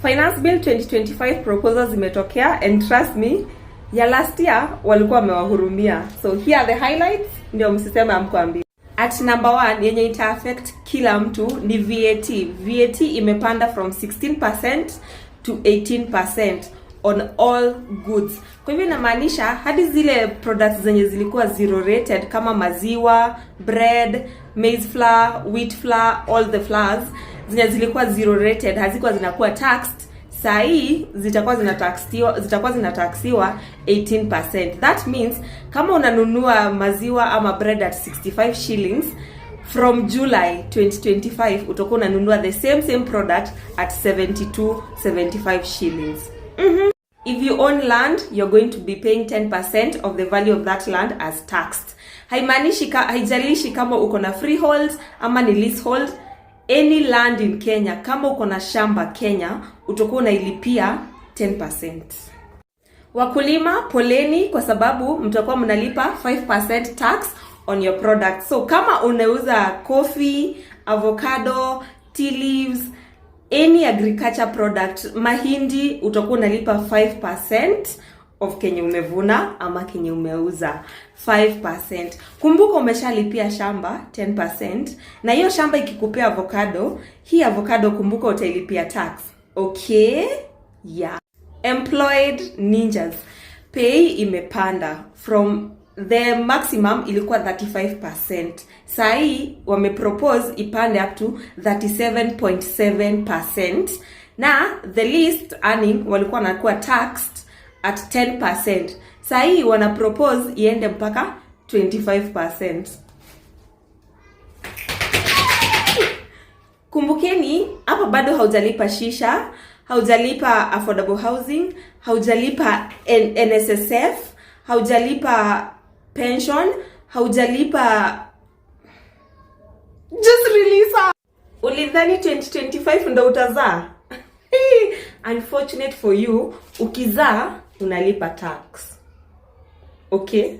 Finance Bill 2025 proposals zimetokea, and trust me, ya last year walikuwa wamewahurumia. So here are the highlights, ndio msiseme hamkuambiwa. At number 1 yenye ita affect kila mtu ni VAT. VAT imepanda from 16% to 18% on all goods. Kwa hivyo inamaanisha hadi zile products zenye zilikuwa zero rated kama maziwa, bread, maize flour, wheat flour, all the flours zenye zilikuwa zero rated hazikuwa zinakuwa taxed. Saa hii zitakuwa zinataxiwa 18%. That means kama unanunua maziwa ama bread at 65 shillings from July 2025 utakuwa unanunua the same product at 72-75 shillings. If you own land, you're going to be paying 10% of the value of that land as taxed. Haijalishi kama uko na freehold ama ni leasehold. Any land in Kenya, kama uko na shamba Kenya, utakuwa unailipia 10%. Wakulima, poleni kwa sababu mtakuwa mnalipa 5% tax on your product. So kama unauza coffee, avocado, tea leaves, any agriculture product, mahindi, utakuwa unalipa 5% of kenye umevuna ama kenye umeuza. 5%. Kumbuka umeshalipia shamba 10%, na hiyo shamba ikikupea avocado, hii avocado kumbuka utailipia tax. Okay? Yeah. Employed ninjas, pay imepanda from the maximum ilikuwa 35%. Saa hii wamepropose ipande up to 37.7%, na the least earning walikuwa wanakuwa taxed at 10%. Saa hii wana propose iende mpaka 25%. Kumbukeni, hapa bado haujalipa shisha, haujalipa affordable housing, haujalipa NSSF, haujalipa pension, haujalipa just release. Ulidhani 2025 ndo utazaa? Unfortunate for you, ukizaa unalipa tax. Okay?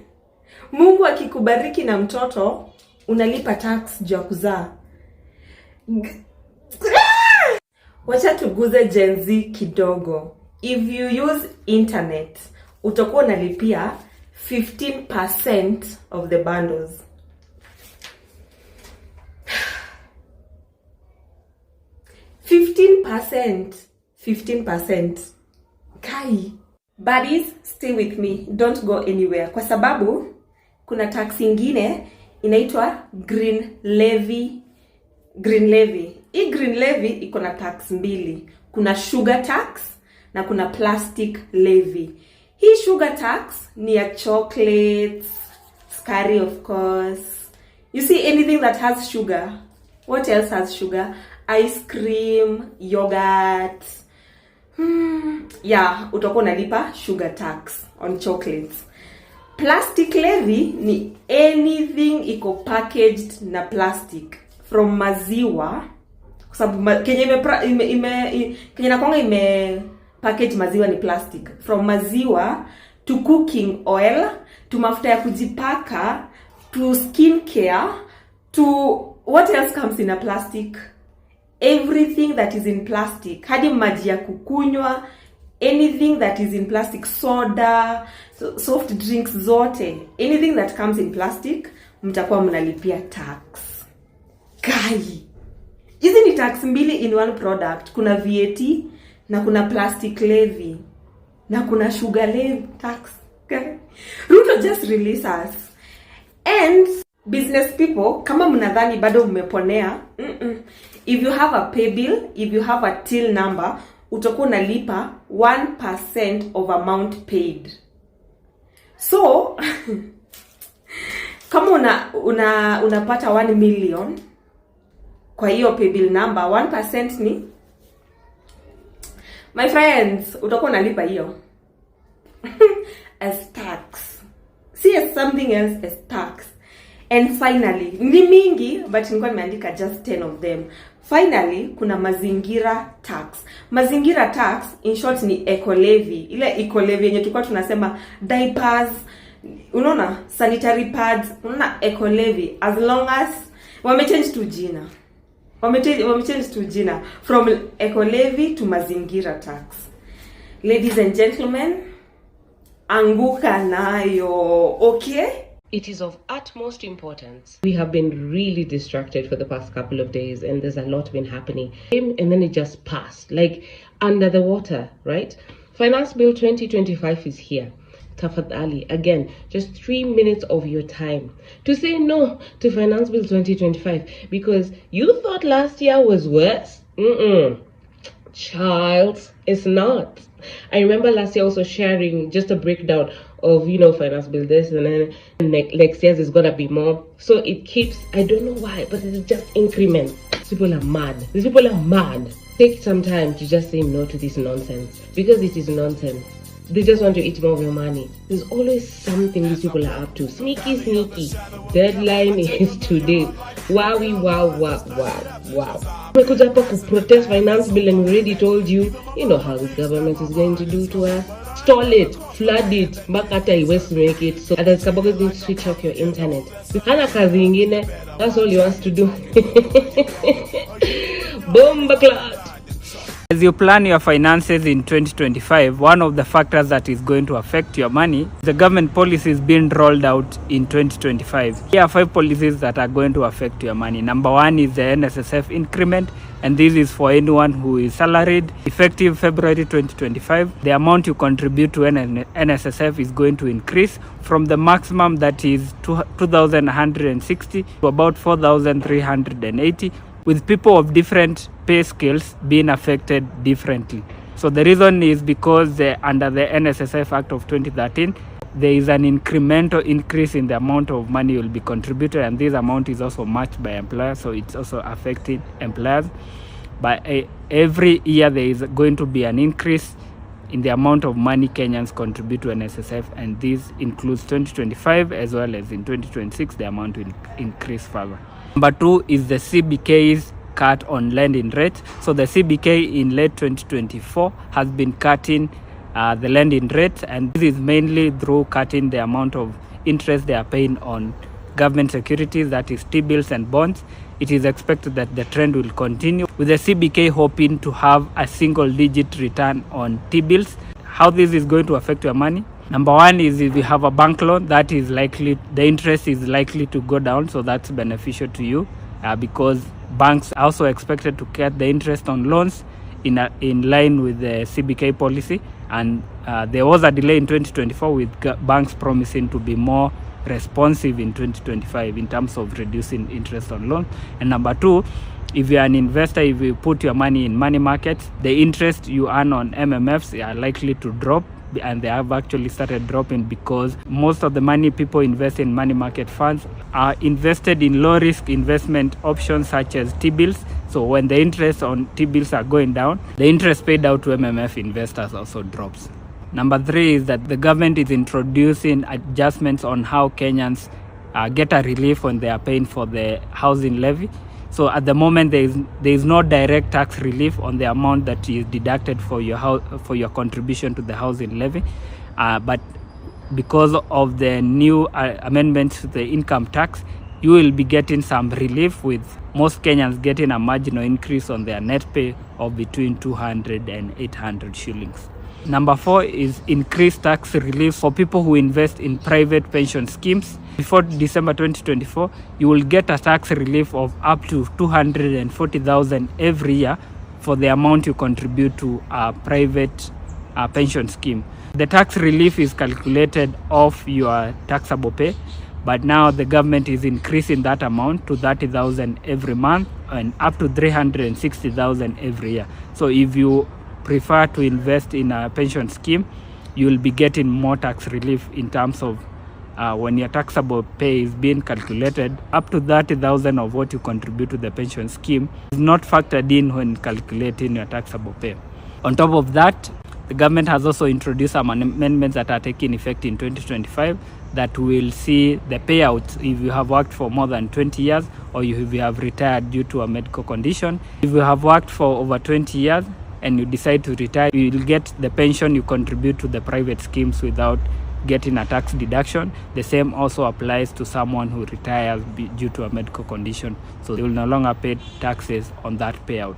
Mungu akikubariki na mtoto unalipa tax juu ya kuzaa. Wacha tuguze Gen Z kidogo. If you use internet, utakuwa unalipia 15% of the bundles. 15%. Kai. Buddies, stay with me. Don't go anywhere. Kwa sababu kuna tax ingine inaitwa green levy. Hii green levy iko na tax mbili. Kuna sugar tax na kuna plastic levy. Hii sugar tax ni ya chocolates, sukari of course. You see anything that has sugar. What else has sugar? Ice cream, yogurt. Yeah, utakuwa unalipa sugar tax on chocolates. Plastic levy ni anything iko packaged na plastic, from maziwa, kwa sababu Kenya nakwanga ime package maziwa ni plastic. From maziwa to cooking oil, to mafuta ya kujipaka, to skin care, to what else comes in a plastic? Everything that is in plastic, hadi maji ya kukunywa, anything that is in plastic, soda, soft drinks zote, anything that comes in plastic, mtakuwa mnalipia tax. Kai, hizi ni tax mbili in one product. Kuna VAT na kuna plastic levy na kuna sugar levy tax. Ruto just release us. And business people, kama mnadhani bado mmeponea, if you have a pay bill, if you have a till number, utakuwa unalipa 1% of amount paid. So kama unapata 1 million kwa hiyo pay bill number, 1% ni, my friends, utakuwa unalipa hiyo as tax. See, as something else as tax. And finally, ni mingi but nilikuwa nimeandika just 10 of them. Finally, kuna mazingira tax. Mazingira tax in short ni eco levy. Ile eco levy yenye tulikuwa tunasema diapers, unaona, sanitary pads, unaona, eco levy, as long as wame change tu jina. Wamechange to jina from eco levy to mazingira tax. Ladies and gentlemen, anguka nayo, okay? It is of utmost importance. We have been really distracted for the past couple of days, and there's a lot been happening. And then it just passed, like under the water, right? Finance Bill 2025 is here. Tafadhali, again, just 3 minutes of your time to say no to Finance Bill 2025 because you thought last year was worse. Child, it's not. I remember last year also sharing just a breakdown of, Finance Bill this, and then next year's is gonna be more. So it keeps, I don't know why, but it's just increments. People are mad. These people are mad. Take some time to just say no to this nonsense because it is nonsense. They just want to eat more of your money. There's always something these people are up to. Sneaky. Deadline is today. Wow. We could have to protest finance bill and we already told you, how this government is going to do to us. Stall it, flood it, makata iwezi make it. So there's Kabogo going to switch off your internet. Hana kazi ingine, that's all he wants to do. Bomba cloud. As you plan your finances in 2025, one of the factors that is going to affect your money, the government policies being rolled out in 2025. Here are 5 policies that are going to affect your money. Number 1 is the NSSF increment, and this is for anyone who is salaried. Effective February 2025, the amount you contribute to NSSF is going to increase from the maximum that is 2,160 to about 4,380. with people of different pay scales being affected differently. So the reason is because under the NSSF Act of 2013, there is an incremental increase in the amount of money will be contributed, and this amount is also matched by employers, so it's also affecting employers. But every year there is going to be an increase in the amount of money Kenyans contribute to NSSF, and this includes 2025 as well as in 2026 the amount will increase further. Number 2 is the CBK's cut on lending rate. So the CBK in late 2024 has been cutting the lending rate, and this is mainly through cutting the amount of interest they are paying on government securities, that is T-bills and bonds. It is expected that the trend will continue, with the CBK hoping to have a single-digit return on T-bills. How this is going to affect your money? Number 1 is if you have a bank loan, that is likely, the interest is likely to go down, so that's beneficial to you because banks are also expected to cut the interest on loans in line with the CBK policy, and there was a delay in 2024 with banks promising to be more responsive in 2025 in terms of reducing interest on loans. And number 2, if you're an investor, if you put your money in money markets, the interest you earn on MMFs are likely to drop, and they have actually started dropping because most of the money people invest in money market funds are invested in low risk investment options such as T-bills. So when the interest on T-bills are going down, the interest paid out to MMF investors also drops. Number 3 is that the government is introducing adjustments on how Kenyans get a relief when they are paying for the housing levy. So at the moment, there is no direct tax relief on the amount that is deducted for your contribution to the housing levy, but because of the new amendments to the income tax, you will be getting some relief, with most Kenyans getting a marginal increase on their net pay of between 200 and 800 shillings. Number 4 is increased tax relief for people who invest in private pension schemes. Before December 2024, you will get a tax relief of up to 240,000 every year for the amount you contribute to a private pension scheme. The tax relief is calculated off your taxable pay, but now the government is increasing that amount to 30,000 every month and up to 360,000 every year. So if you prefer to invest in a pension scheme, you will be getting more tax relief in terms of when your taxable pay is being calculated. Up to 30,000 of what you contribute to the pension scheme is not factored in when calculating your taxable pay. On top of that, the government has also introduced some amendments that are taking effect in 2025 that will see the payouts if you have worked for more than 20 years or if you have retired due to a medical condition. If you have worked for over 20 years and you decide to retire, you will get the pension you contribute to the private schemes without getting a tax deduction. The same also applies to someone who retires due to a medical condition. So they will no longer pay taxes on that payout.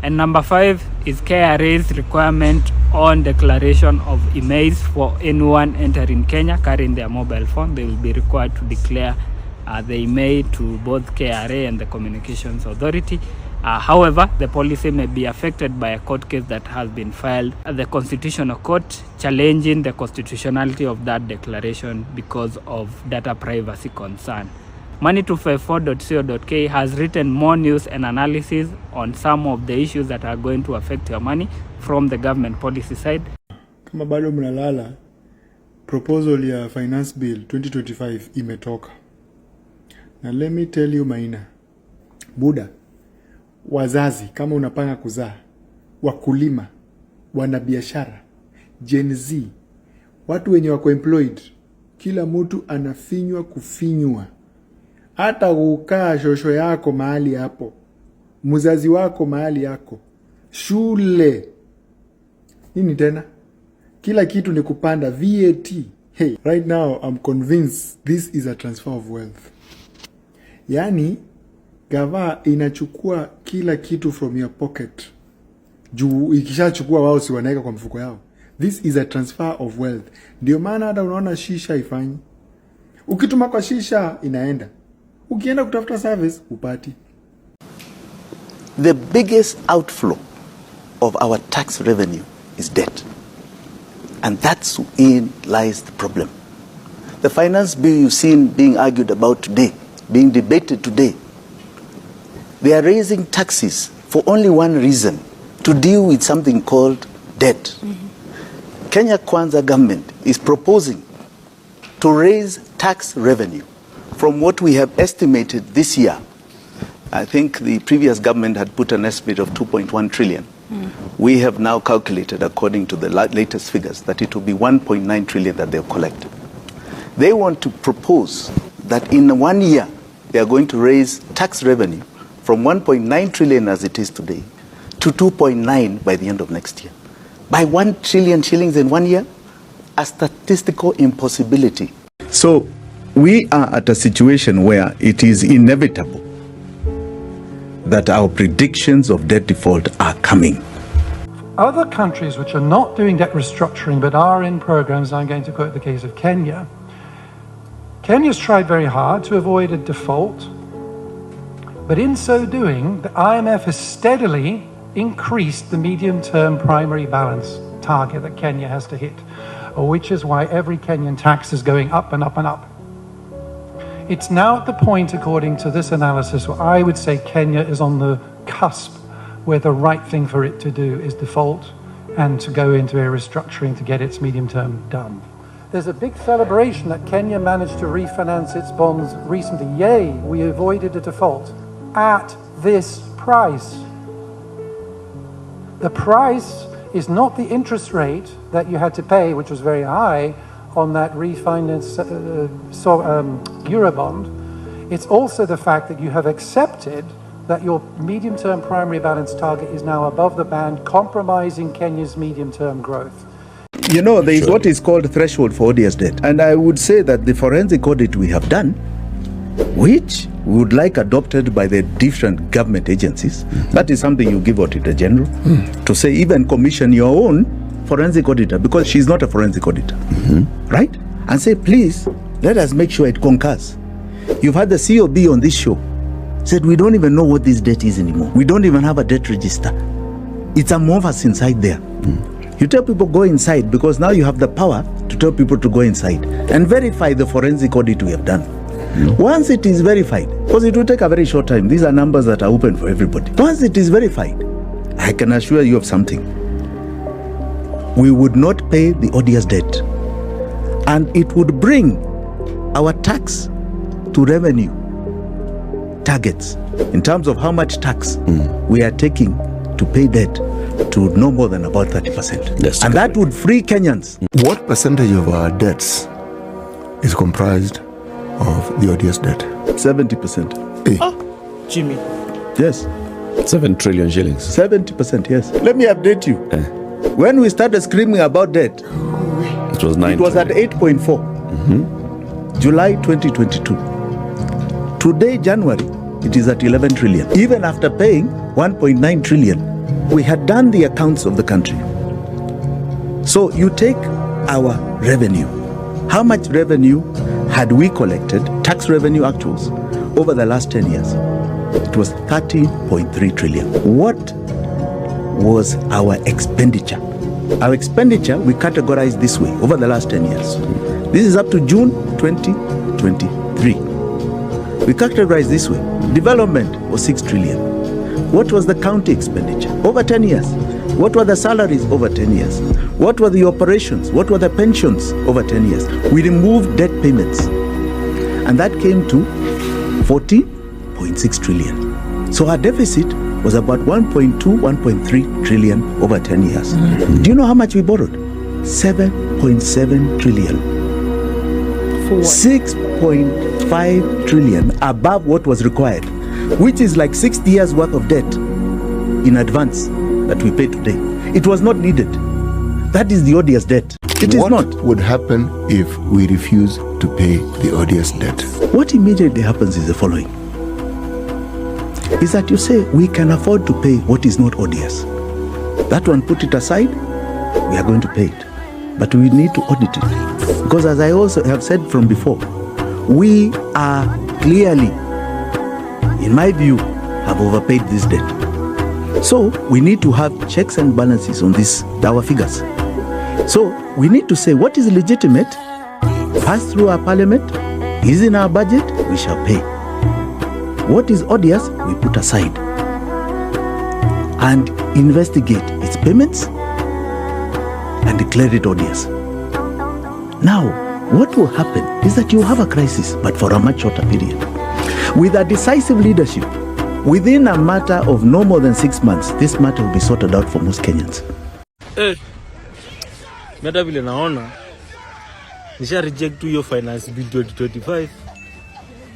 And number 5 is KRA's requirement on declaration of emails for anyone entering Kenya carrying their mobile phone. They will be required to declare the email to both KRA and the Communications Authority. However, the policy may be affected by a court case that has been filed at the Constitutional Court challenging the constitutionality of that declaration because of data privacy concern. Money254.co.ke has written more news and analysis on some of the issues that are going to affect your money from the government policy side. Kama bado mnalala, proposal ya finance bill 2025 imetoka. Na let me tell you Maina, Buda, wazazi kama unapanga kuzaa, wakulima, wanabiashara, Gen Z, watu wenye wako employed, kila mtu anafinywa kufinywa. Hata ukaa shosho yako mahali hapo, mzazi wako mahali yako, shule. Nini tena? Kila kitu ni kupanda VAT. Hey, right now I'm convinced this is a transfer of wealth. Yani, gava inachukua kila kitu from your pocket. Juu ikishachukua wao si wanaeka kwa mfuko yao. This is a transfer of wealth. Ndio maana hata unaona shisha ifanyi. Ukituma kwa shisha inaenda. Ukienda kutafuta service upati. The biggest outflow of our tax revenue is debt. And that's wherein lies the problem. The finance bill you've seen being argued about today, being debated today, they are raising taxes for only one reason, to deal with something called debt. Kenya Kwanza government is proposing to raise tax revenue from what we have estimated this year. I think the previous government had put an estimate of 2.1 trillion. We have now calculated, according to the latest figures, that it will be 1.9 trillion that they'll collect. They want to propose that in 1 year, they are going to raise tax revenue from 1.9 trillion as it is today to 2.9 by the end of next year. By 1 trillion shillings in 1 year, a statistical impossibility. So we are at a situation where it is inevitable that our predictions of debt default are coming. Other countries which are not doing debt restructuring but are in programs, I'm going to quote the case of Kenya. Kenya's tried very hard to avoid a default, but in so doing, the IMF has steadily increased the medium-term primary balance target that Kenya has to hit, which is why every Kenyan tax is going up and up and up. It's now at the point, according to this analysis, where I would say Kenya is on the cusp where the right thing for it to do is default and to go into a restructuring to get its medium term done. There's a big celebration that Kenya managed to refinance its bonds recently. Yay, we avoided a default at this price. The price is not the interest rate that you had to pay, which was very high, on that refinance Eurobond. It's also the fact that you have accepted that your medium-term primary balance target is now above the band, compromising Kenya's medium-term growth. You know, there is what is called threshold for odious debt. And I would say that the forensic audit we have done, which we would like adopted by the different government agencies, that is something you give Auditor General to say, even commission your own forensic auditor, because she's not a forensic auditor, right? And say, please, let us make sure it concurs. You've had the COB on this show, said we don't even know what this debt is anymore. We don't even have a debt register. It's amorphous inside there. You tell people go inside because now you have the power to tell people to go inside and verify the forensic audit we have done. Once it is verified, because it will take a very short time, these are numbers that are open for everybody. Once it is verified, I can assure you of something. We would not pay the odious debt, and it would bring our tax to revenue targets in terms of how much tax we are taking to pay debt to no more than about 30%. And that would free Kenyans. What percentage of our debts is comprised of the odious debt? 70%. Oh, Jimmy. Yes. 7 trillion shillings. 70%, yes. Let me update you. When we started screaming about debt, It was 9. It was at 8.4. July 2022. Today, January, it is at 11 trillion. Even after paying 1.9 trillion, we had done the accounts of the country. So you take our revenue. How much revenue had we collected, tax revenue actuals, over the last 10 years? It was 13.3 trillion. What was our expenditure? Our expenditure, we categorized this way over the last 10 years. This is up to June 2023. We categorized this way. Development was 6 trillion. What was the county expenditure? Over 10 years. What were the salaries over 10 years? What were the operations? What were the pensions over 10 years? We removed debt payments. And that came to 14.6 trillion. So our deficit was about 1.2, 1.3 trillion over 10 years. Do you know how much we borrowed? 7.7 trillion. 6.5 trillion above what was required, which is like 60 years worth of debt in advance that we pay today. It was not needed. That is the odious debt. It is not. What would happen if we refuse to pay the odious debt? What immediately happens is the following. Is that you say we can afford to pay what is not odious. That one, put it aside, we are going to pay it. But we need to audit it. Because as I also have said from before, we are clearly, in my view, have overpaid this debt. So we need to have checks and balances on this, our figures. So we need to say what is legitimate, pass through our parliament, is in our budget, we shall pay. What is odious, we put aside and investigate its payments and declare it odious. Now, what will happen is that you have a crisis, but for a much shorter period. With a decisive leadership, within a matter of no more than 6 months, this matter will be sorted out for most Kenyans. Meta vile naona nisha reject hiyo finance bill 2025.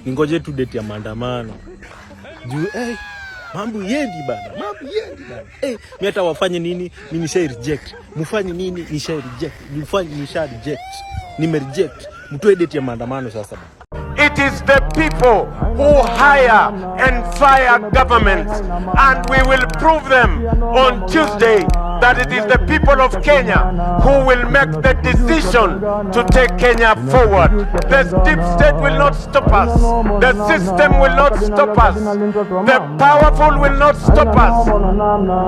Ningoje tu date ya maandamano. Juu mambo yendi bana. Mimi hata wafanye nini? Mimi nisha reject. Mufanye nini? Nisha reject. Mufanye nisha reject. Nime reject. Mtoe date ya maandamano sasa bana. It is the people who hire and fire governments, and we will prove them on Tuesday that it is the people of Kenya who will make the decision to take Kenya forward. The deep state will not stop us. The system will not stop us. The powerful will not stop us.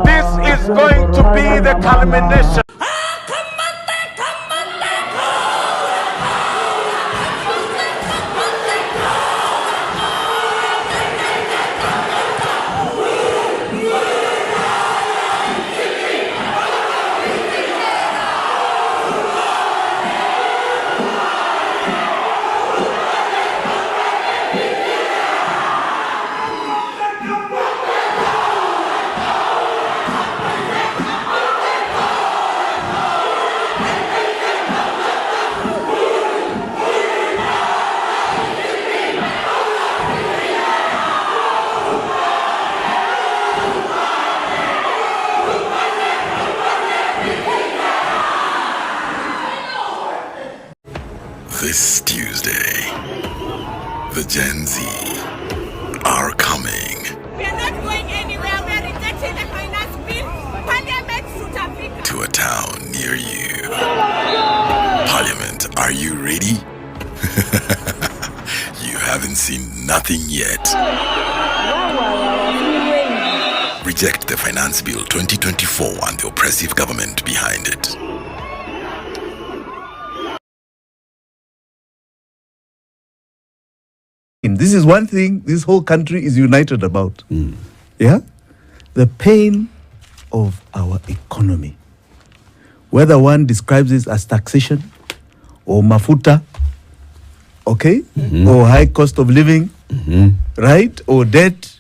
This is going to be the culmination. This Tuesday, the Gen Z are coming. We are not going anywhere. We are rejecting the finance bill. Parliament should Africa. To a town near you. Parliament, are you ready? You haven't seen nothing yet. Reject the Finance Bill 2024 and the oppressive government behind it. This is one thing this whole country is united about. Yeah? The pain of our economy. Whether one describes it as taxation or mafuta, okay? Or high cost of living, right? Or debt,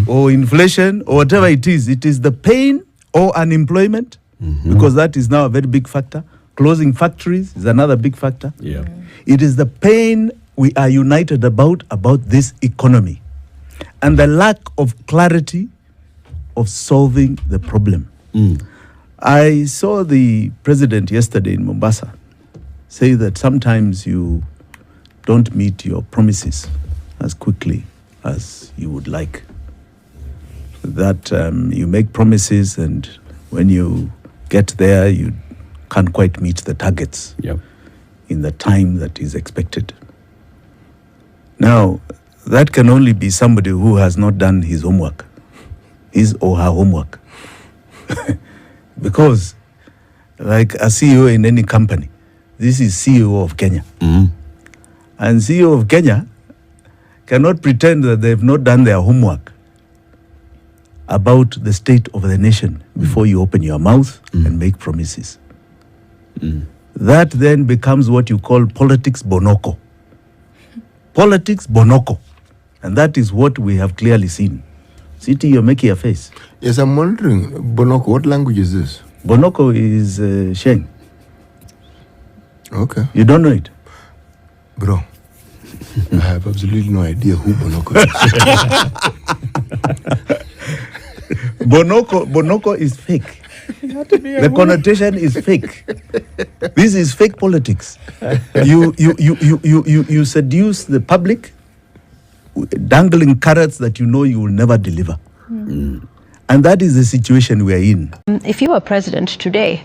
or inflation, or whatever it is the pain or unemployment, because that is now a very big factor. Closing factories is another big factor. Yeah. It is the pain we are united about this economy and the lack of clarity of solving the problem. I saw the president yesterday in Mombasa, say that sometimes you don't meet your promises as quickly as you would like. That you make promises and when you get there, you can't quite meet the targets in the time that is expected. Now, that can only be somebody who has not done his homework, his or her homework. Because, like a CEO in any company, this is CEO of Kenya. And CEO of Kenya cannot pretend that they've not done their homework about the state of the nation before you open your mouth and make promises. That then becomes what you call politics bonoko. Politics bonoko. And that is what we have clearly seen. Siti, you're making a face. Yes, I'm wondering, bonoko, what language is this? Bonoko is Sheng. Okay. You don't know it? Bro, I have absolutely no idea who bonoko is. Bonoko is fake. The connotation is fake. This is fake politics. You seduce the public, dangling carrots that you know you will never deliver. And that is the situation we are in. If you were president today,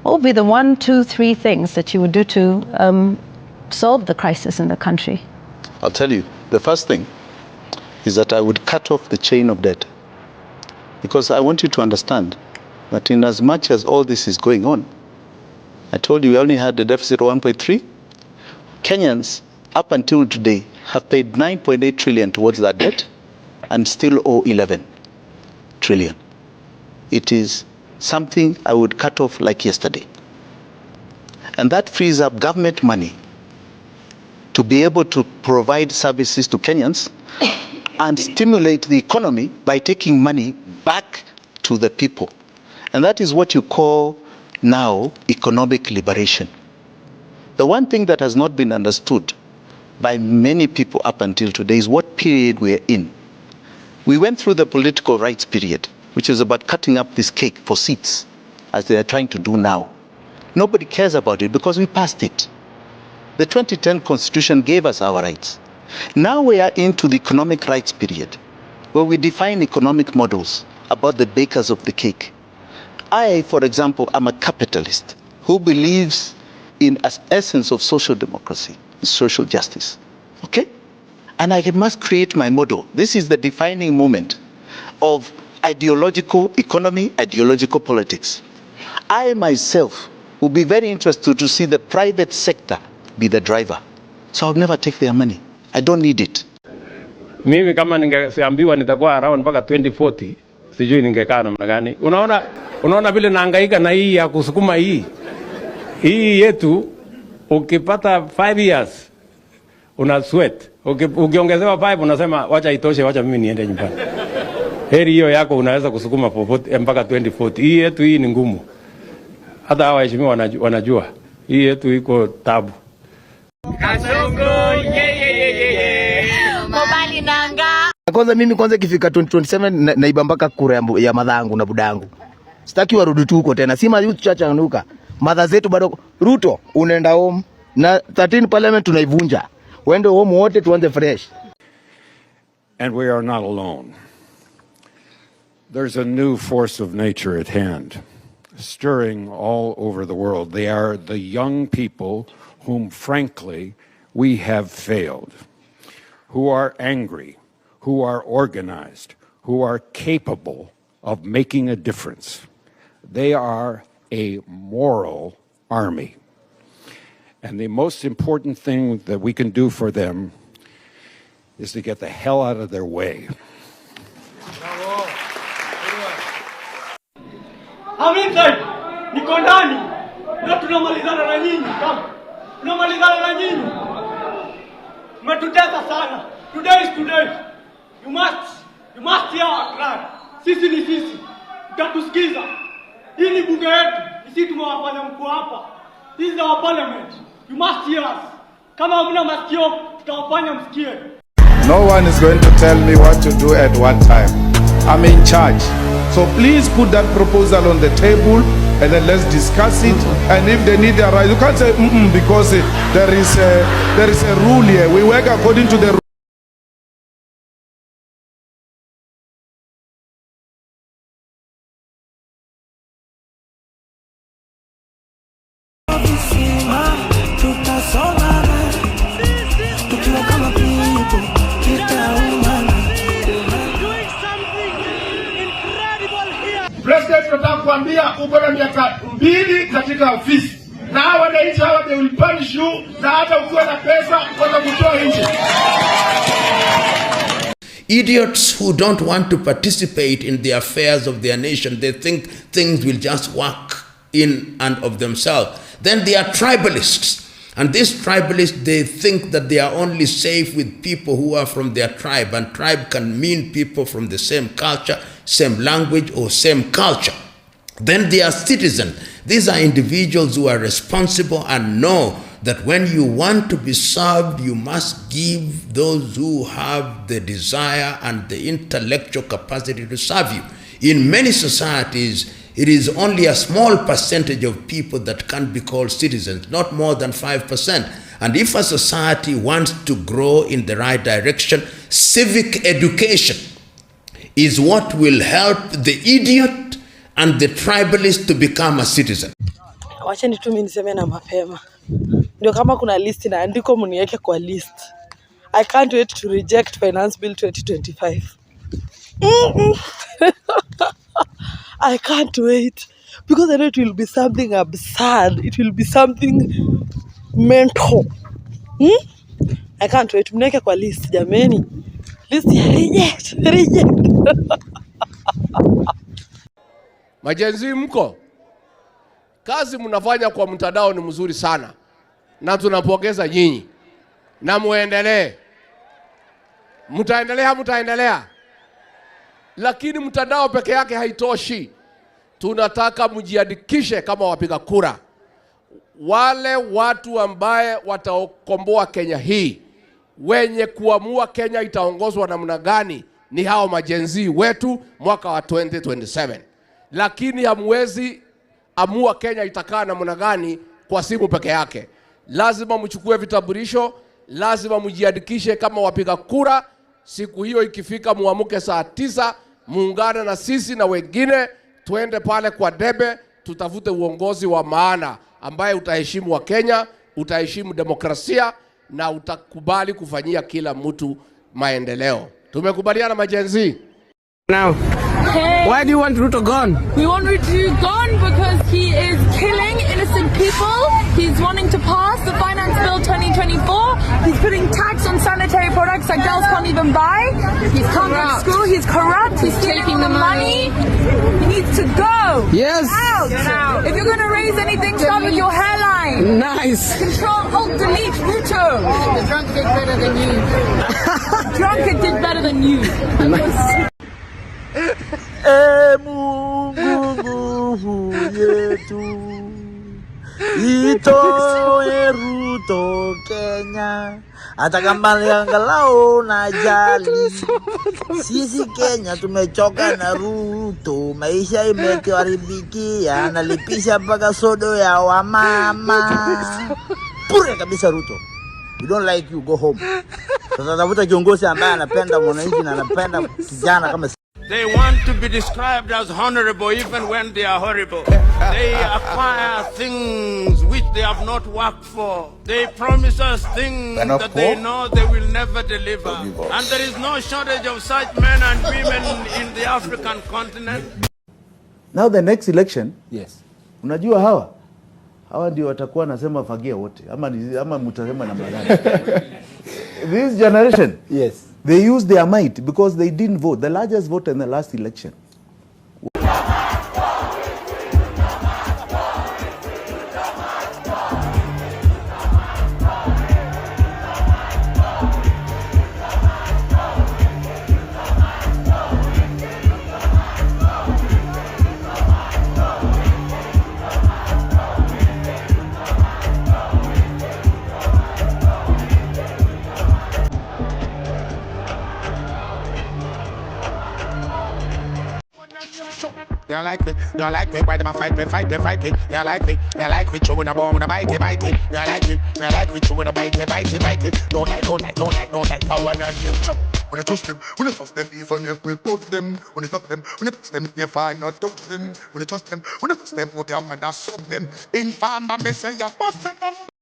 what would be the 1, 2, 3 things that you would do to solve the crisis in the country? I'll tell you, the first thing is that I would cut off the chain of debt. Because I want you to understand that in as much as all this is going on, I told you we only had a deficit of 1.3. Kenyans, up until today, have paid 9.8 trillion towards that debt and still owe 11 trillion. It is something I would cut off like yesterday. And that frees up government money to be able to provide services to Kenyans and stimulate the economy by taking money back to the people. And that is what you call now economic liberation. The one thing that has not been understood by many people up until today is what period we're in. We went through the political rights period, which is about cutting up this cake for seats, as they are trying to do now. Nobody cares about it because we passed it. The 2010 Constitution gave us our rights. Now we are into the economic rights period, where we define economic models about the bakers of the cake. I, for example, am a capitalist who believes in an essence of social democracy, social justice. Okay? And I must create my model. This is the defining moment of ideological economy, ideological politics. I myself will be very interested to see the private sector be the driver. So I'll never take their money. I don't need it. Mimi kama ningeambiwa nitakuwa around mpaka 2040, sijui ningekaa namna gani. Unaona vile nahangaika na hii ya kusukuma hii yetu, ukipata 5 years una sweat. Ukiongezewa 5 unasema wacha itoshe, wacha mimi niende nyumbani. Heri hiyo yako unaweza kusukuma popote mpaka 2040. Hii yetu hii ni ngumu. Hata hawa waheshimiwa wanajua. Hii yetu iko tabu. Kasongo Mobali nanga. Kwanza ikifika 2027 naiba mpaka kura ya madhangu na budangu. Sitaki warudi tu huko tena. Sima youth church anuka. Madha zetu bado Ruto unaenda home na 13 parliament tunaivunja. Wende home wote tuanze fresh. And we are not alone. There's a new force of nature at hand, stirring all over the world. They are the young people whom, frankly, we have failed, who are angry, who are organized, who are capable of making a difference. They are a moral army. And the most important thing that we can do for them is to get the hell out of their way. Hamilton, niko ndani na tunamalizana na nyinyi kama tunamalizana na nyinyi. Mmetutesa sana. Today is today. You must hear our cry. Sisi ni sisi. Mtatusikiza. Hii ni bunge yetu. Sisi tumewafanya mko hapa. This is our parliament. You must hear us. Kama hamna masikio, tutawafanya msikie. No one is going to tell me what to do at what time. I'm in charge. So please put that proposal on the table and then let's discuss it. And if they need a right, you can't say because there is a rule here. We work according to the rule. President, nataka kuambia uko na miaka 2 katika ofisi na hawa wananchi hawa they will punish you, na hata ukiwa na pesa watakutoa nje. Idiots who don't want to participate in the affairs of their nation, they think things will just work in and of themselves. Then they are tribalists. And these tribalists, they think that they are only safe with people who are from their tribe. And tribe can mean people from the same culture, same language, or same culture. Then they are citizens. These are individuals who are responsible and know that when you want to be served, you must give those who have the desire and the intellectual capacity to serve you. In many societies, it is only a small percentage of people that can be called citizens, not more than 5%. And if a society wants to grow in the right direction, civic education is what will help the idiot and the tribalist to become a citizen. Wacheni tu mimi niseme na mapema. Ndio kama kuna list na andiko mniweke kwa list. I can't wait to reject Finance Bill 2025. I can't wait because I know it will be something absurd. It will be something mental. I can't wait. Mniweke kwa list jameni. List ya reject. Majenzi mko? Kazi mnafanya kwa mtandao ni mzuri sana. Na tunapongeza nyinyi. Na muendelee. Mtaendelea. Lakini mtandao peke yake haitoshi. Tunataka mjiandikishe kama wapiga kura. Wale watu ambaye watakomboa Kenya hii, wenye kuamua Kenya itaongozwa namna gani, ni hao majenzi wetu mwaka wa 2027. Lakini hamwezi amua Kenya itakaa namna gani kwa simu peke yake. Lazima mchukue vitambulisho, lazima mjiandikishe kama wapiga kura. Siku hiyo ikifika muamuke saa 9, muungane na sisi na wengine, tuende pale kwa debe, tutafute uongozi wa maana ambaye utaheshimu wa Kenya, utaheshimu demokrasia na utakubali kufanyia kila mtu maendeleo. Tumekubaliana majenzi? Now, why do you want Ruto gone? We want Ruto gone because he is killing innocent people. He's wanting to pass the Finance Bill 2024. He's putting tax on sanitary products that girls can't even buy. He's can't go to school. He's corrupt. He's taking the money. He needs to go. Yes. Out. If you're going to raise anything, start with your hairline. Nice. Control, Alt, Delete, Ruto. The drunk did better than you. Drunk did better than you. Nice. Mungu yetu itoe Ruto Kenya, hata kama angalau na jali. Sisi Kenya tumechoka na Ruto, maisha imekaribikia, analipisha mpaka sodo ya wamama. Pure kabisa Ruto. We don't like you, go home. Sasa tafuta kiongozi ambaye anapenda mwananchi na anapenda kijana kama. They want to be described as honorable even when they are horrible. They acquire things which they have not worked for. They promise us things that they know they will never deliver. And there is no shortage of such men and women in the African continent. Now the next election, yes. Unajua hawa ndio watakuwa nasema fagia wote ama mtasema namna gani? This generation, yes, they use their might because they didn't vote. The largest vote in the last election. like me, you like me. Why them a fight me, fight me, fight me. You like me, chewing a bomb, and bite it. You like me, chewing a bite it. Don't like. I wanna you. When I trust them, when I trust them, even if we put them. When I touch them, if I not touch them. When I trust them, what they are, man, I suck them. In fun, I say, I bust them.